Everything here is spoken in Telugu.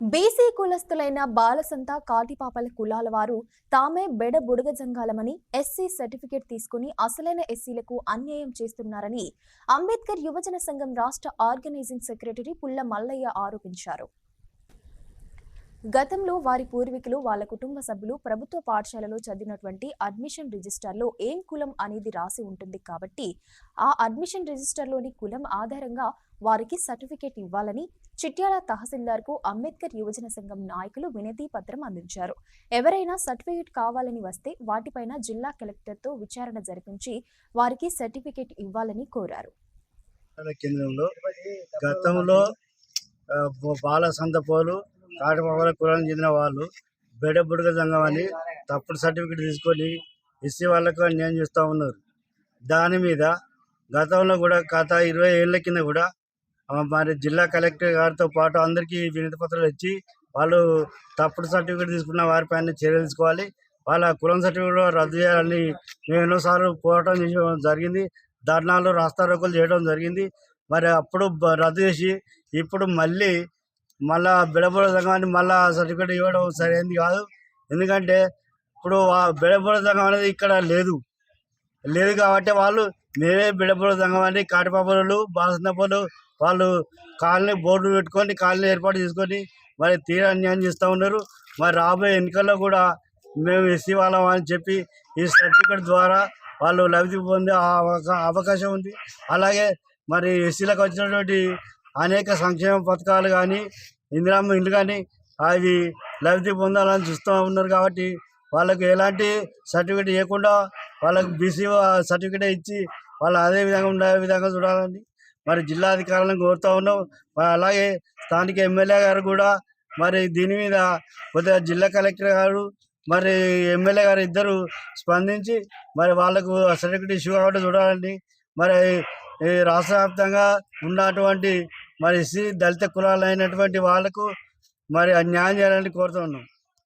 బీసీ కులస్తులైన బాలసంత కాటిపాపల కులాల వారు తామే బెడ బుడగ జంగాలమని ఎస్సీ సర్టిఫికేట్ తీసుకుని అసలైన ఎస్సీలకు అన్యాయం చేస్తున్నారని అంబేద్కర్ యువజన సంఘం రాష్ట్ర ఆర్గనైజింగ్ సెక్రటరీ పుల్ల మల్లయ్య ఆరోపించారు. గతంలో వారి పూర్వీకులు వాళ్ళ కుటుంబ సభ్యులు ప్రభుత్వ పాఠశాలలో చదివినటువంటి అడ్మిషన్ రిజిస్టర్లో ఏం కులం అనేది రాసి ఉంటుంది కాబట్టి ఆ అడ్మిషన్ రిజిస్టర్లోని కులం ఆధారంగా వారికి సర్టిఫికేట్ ఇవ్వాలని చిట్యాల తహసీల్దార్కు అంబేద్కర్ యువజన సంఘం నాయకులు వినతి పత్రం అందించారు. ఎవరైనా సర్టిఫికేట్ కావాలని వస్తే వాటిపైన జిల్లా కలెక్టర్తో విచారణ జరిపించి వారికి సర్టిఫికేట్ ఇవ్వాలని కోరారు. గతంలో బాలసంతపోలు కాటపాపల కులానికి చెందిన వాళ్ళు బెడ బుడగ సంఘం అని తప్పుడు సర్టిఫికేట్ తీసుకొని ఎస్సీ వాళ్ళకు అన్యాయం చేస్తూ ఉన్నారు. దాని మీద గతంలో కూడా గత 20 ఏళ్ల కింద కూడా మరి జిల్లా కలెక్టర్ గారితో పాటు అందరికీ వినతి పత్రాలు ఇచ్చి వాళ్ళు తప్పుడు సర్టిఫికేట్ తీసుకున్న వారిపైన చర్యలు తీసుకోవాలి, వాళ్ళ కులం సర్టిఫికేట్ రద్దు చేయాలని మేము ఎన్నోసార్లు పోరాటం చేయడం జరిగింది. ధర్నాలు రాస్తారోకోలు చేయడం జరిగింది. మరి అప్పుడు రద్దు చేసి ఇప్పుడు మళ్ళీ బెడబుడ సంఘాన్ని మళ్ళా సర్టిఫికేట్ ఇవ్వడం సరైనది కాదు. ఎందుకంటే ఇప్పుడు బెడబుడ సంఘం అనేది ఇక్కడ లేదు కాబట్టి వాళ్ళు మేమే బెడబుడ సంఘం అని కాటిపాపలు బాలసంతపోలు వాళ్ళు కాలనీ బోర్డు పెట్టుకొని కాలనీ ఏర్పాటు చేసుకొని మరి తీరా అన్యాయం చేస్తూ ఉన్నారు. మరి రాబోయే ఎన్నికల్లో కూడా మేము ఎస్సీ వాళ్ళం అని చెప్పి ఈ సర్టిఫికేట్ ద్వారా వాళ్ళు లబ్ధి పొందే అవకాశం ఉంది. అలాగే మరి ఎస్సీలకు వచ్చినటువంటి అనేక సంక్షేమ పథకాలు కానీ ఇందిరమ్మ ఇండ్లు కానీ అవి లబ్ధి పొందాలని చూస్తూ ఉన్నారు. కాబట్టి వాళ్ళకు ఎలాంటి సర్టిఫికేట్ ఇవ్వకుండా వాళ్ళకు బీసీ సర్టిఫికేట్ ఇచ్చి వాళ్ళు అదే విధంగా ఉండే విధంగా చూడాలని మరి జిల్లా అధికారులను కోరుతూ ఉన్నాం. అలాగే స్థానిక ఎమ్మెల్యే గారు కూడా మరి దీని మీద కొద్దిగా జిల్లా కలెక్టర్ గారు మరి ఎమ్మెల్యే గారు ఇద్దరు స్పందించి మరి వాళ్ళకు సర్టిఫికేట్ ఇష్యూ కాబట్టి చూడాలండి. మరి రాష్ట్ర వ్యాప్తంగా ఉన్నటువంటి మరి ఎస్సీ దళిత కులాలైనటువంటి వాళ్ళకు మరి న్యాయం చేయాలని కోరుతూ ఉన్నాం.